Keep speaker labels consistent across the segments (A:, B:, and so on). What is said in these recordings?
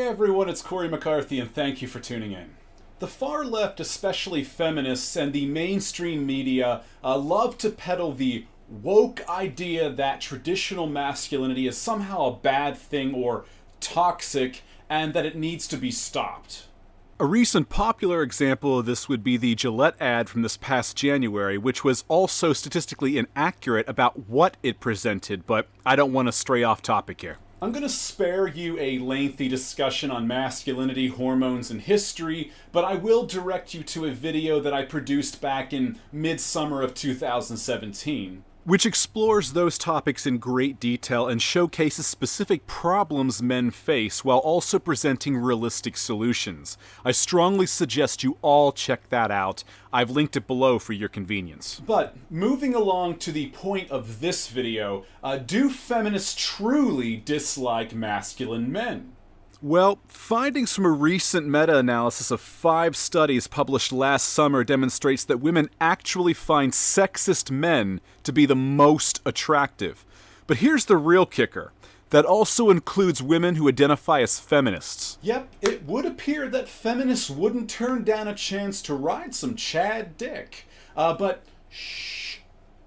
A: Hey everyone, it's Cory McCarthy and thank you for tuning in. The far left, especially feminists and the mainstream media, love to peddle the woke idea that traditional masculinity is somehow a bad thing or toxic and that it needs to be stopped.
B: A recent popular example of this would be the Gillette ad from this past January, which was also statistically inaccurate about what it presented, but I don't want to stray off topic here.
A: I'm going to spare you a lengthy discussion on masculinity, hormones, and history, but I will direct you to a video that I produced back in midsummer of 2017.
B: Which explores those topics in great detail and showcases specific problems men face while also presenting realistic solutions. I strongly suggest you all check that out. I've linked it below for your convenience.
A: But moving along to the point of this video, do feminists truly dislike masculine men?
B: Well, findings from a recent meta-analysis of 5 studies published last summer demonstrates that women actually find sexist men to be the most attractive. But here's the real kicker. That also includes women who identify as feminists.
A: Yep, it would appear that feminists wouldn't turn down a chance to ride some Chad dick. But shh,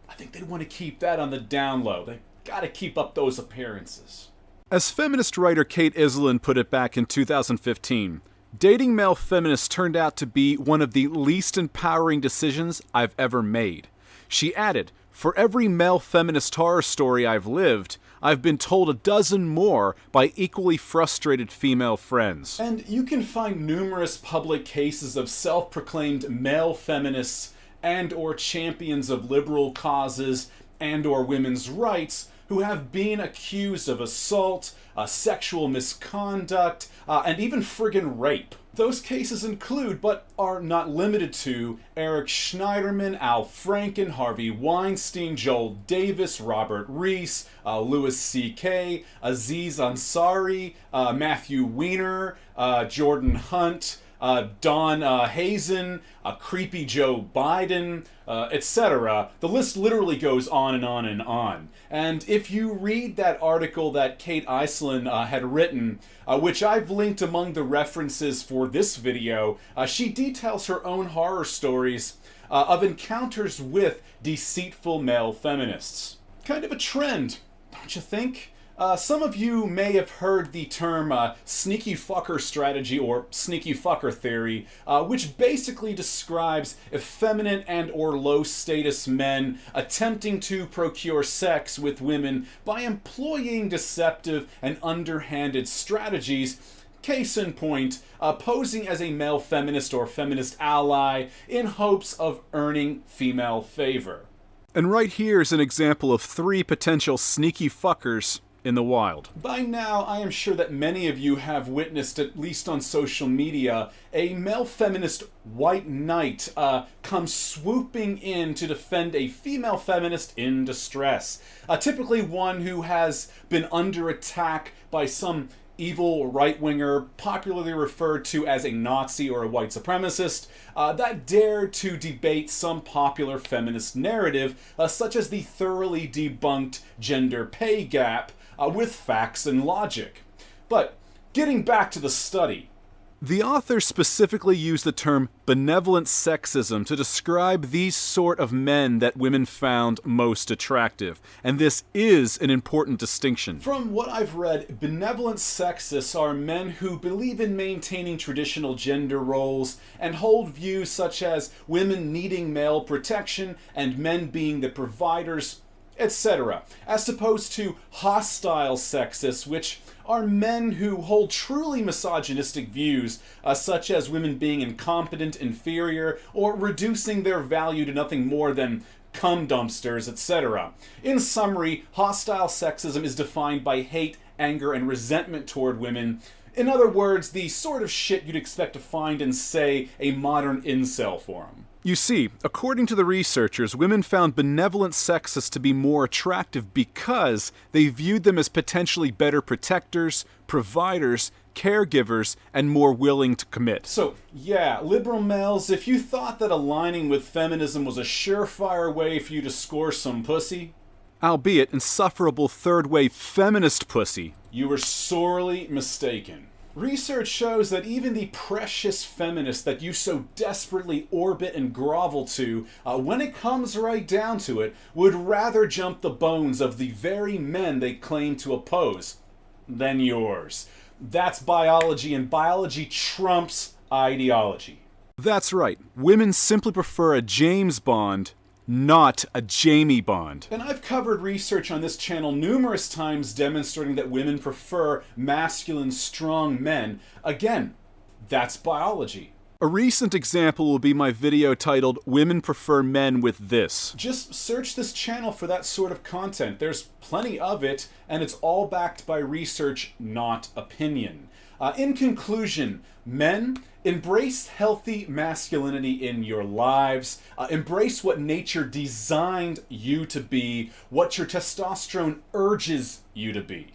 A: I think they want to keep that on the down low. They gotta keep up those appearances.
B: As feminist writer Kate Iselin put it back in 2015, dating male feminists turned out to be one of the least empowering decisions I've ever made. She added, "For every male feminist horror story I've lived, I've been told a dozen more by equally frustrated female friends."
A: And you can find numerous public cases of self-proclaimed male feminists and or champions of liberal causes and or women's rights who have been accused of assault, sexual misconduct, and even friggin' rape. Those cases include, but are not limited to, Eric Schneiderman, Al Franken, Harvey Weinstein, Joel Davis, Robert Reese, Louis C.K., Aziz Ansari, Matthew Weiner, Jordan Hunt, Don Hazen, Creepy Joe Biden, etc. The list literally goes on and on and on. And if you read that article that Kate Iselin had written, which I've linked among the references for this video, she details her own horror stories of encounters with deceitful male feminists. Kind of a trend, don't you think? Some of you may have heard the term sneaky fucker strategy or sneaky fucker theory, which basically describes effeminate and or low status men attempting to procure sex with women by employing deceptive and underhanded strategies. Case in point, posing as a male feminist or feminist ally in hopes of earning female favor.
B: And right here is an example of 3 potential sneaky fuckers in the wild.
A: By now, I am sure that many of you have witnessed, at least on social media, a male feminist white knight come swooping in to defend a female feminist in distress. Typically one who has been under attack by some evil right-winger, popularly referred to as a Nazi or a white supremacist, that dared to debate some popular feminist narrative, such as the thoroughly debunked gender pay gap, with facts and logic. But getting back to the study.
B: The author specifically used the term benevolent sexism to describe these sort of men that women found most attractive, and this is an important distinction.
A: From what I've read, benevolent sexists are men who believe in maintaining traditional gender roles and hold views such as women needing male protection and men being the providers, etc., as opposed to hostile sexists, which are men who hold truly misogynistic views, such as women being incompetent, inferior, or reducing their value to nothing more than cum dumpsters, etc. In summary, hostile sexism is defined by hate, anger, and resentment toward women. In other words, the sort of shit you'd expect to find in, say, a modern incel forum.
B: You see, according to the researchers, women found benevolent sexists to be more attractive because they viewed them as potentially better protectors, providers, caregivers, and more willing to commit.
A: So, yeah, liberal males, if you thought that aligning with feminism was a surefire way for you to score some pussy,
B: albeit insufferable third-wave feminist pussy,
A: you were sorely mistaken. Research shows that even the precious feminists that you so desperately orbit and grovel to, when it comes right down to it, would rather jump the bones of the very men they claim to oppose than yours. That's biology, and biology trumps ideology.
B: That's right. Women simply prefer a James Bond, not a Jamie Bond.
A: And I've covered research on this channel numerous times demonstrating that women prefer masculine, strong men. Again, that's biology.
B: A recent example will be my video titled, Women Prefer Men with This.
A: Just search this channel for that sort of content. There's plenty of it, and it's all backed by research, not opinion. In conclusion, men, embrace healthy masculinity in your lives. Embrace what nature designed you to be, what your testosterone urges you to be.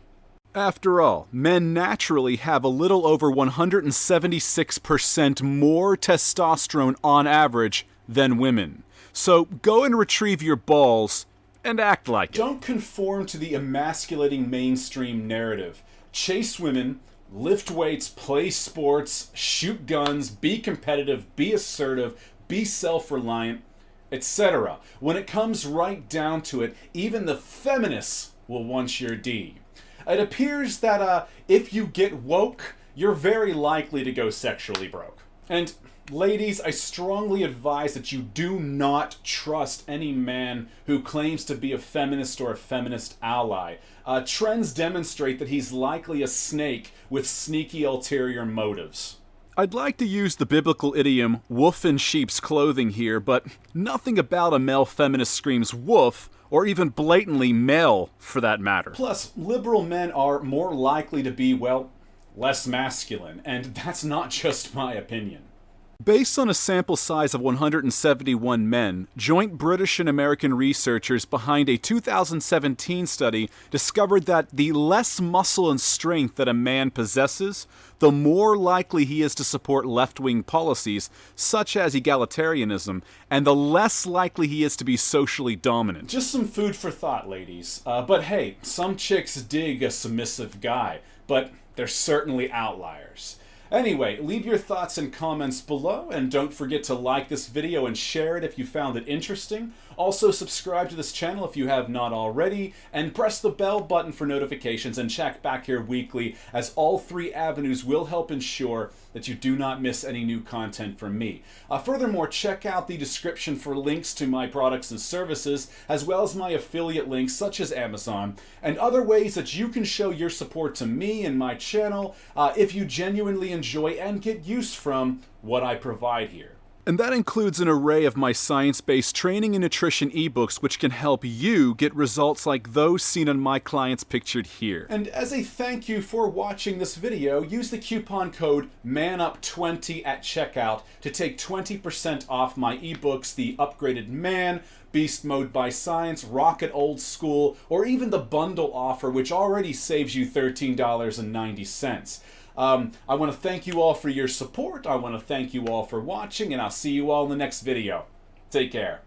B: After all, men naturally have a little over 176% more testosterone on average than women. So go and retrieve your balls and act like it.
A: Don't conform to the emasculating mainstream narrative. Chase women, lift weights, play sports, shoot guns, be competitive, be assertive, be self-reliant, etc. When it comes right down to it, even the feminists will want your D. It appears that if you get woke, you're very likely to go sexually broke. And ladies, I strongly advise that you do not trust any man who claims to be a feminist or a feminist ally. Trends demonstrate that he's likely a snake with sneaky ulterior motives.
B: I'd like to use the biblical idiom wolf in sheep's clothing here, but nothing about a male feminist screams wolf, or even blatantly male, for that matter.
A: Plus, liberal men are more likely to be, well, less masculine, and that's not just my opinion.
B: Based on a sample size of 171 men, joint British and American researchers behind a 2017 study discovered that the less muscle and strength that a man possesses, the more likely he is to support left-wing policies, such as egalitarianism, and the less likely he is to be socially dominant.
A: Just some food for thought, ladies. But hey, some chicks dig a submissive guy, but they're certainly outliers. Anyway, leave your thoughts and comments below, and don't forget to like this video and share it if you found it interesting. Also, subscribe to this channel if you have not already, and press the bell button for notifications, and check back here weekly, as all three avenues will help ensure that you do not miss any new content from me. Furthermore, check out the description for links to my products and services, as well as my affiliate links such as Amazon, and other ways that you can show your support to me and my channel if you genuinely enjoy and get use from what I provide here.
B: And that includes an array of my science-based training and nutrition ebooks which can help you get results like those seen on my clients pictured here.
A: And as a thank you for watching this video, use the coupon code MANUP20 at checkout to take 20% off my ebooks, The Upgraded Man, Beast Mode by Science, Rocket Old School, or even the bundle offer, which already saves you $13.90. I want to thank you all for your support. I want to thank you all for watching, and I'll see you all in the next video. Take care.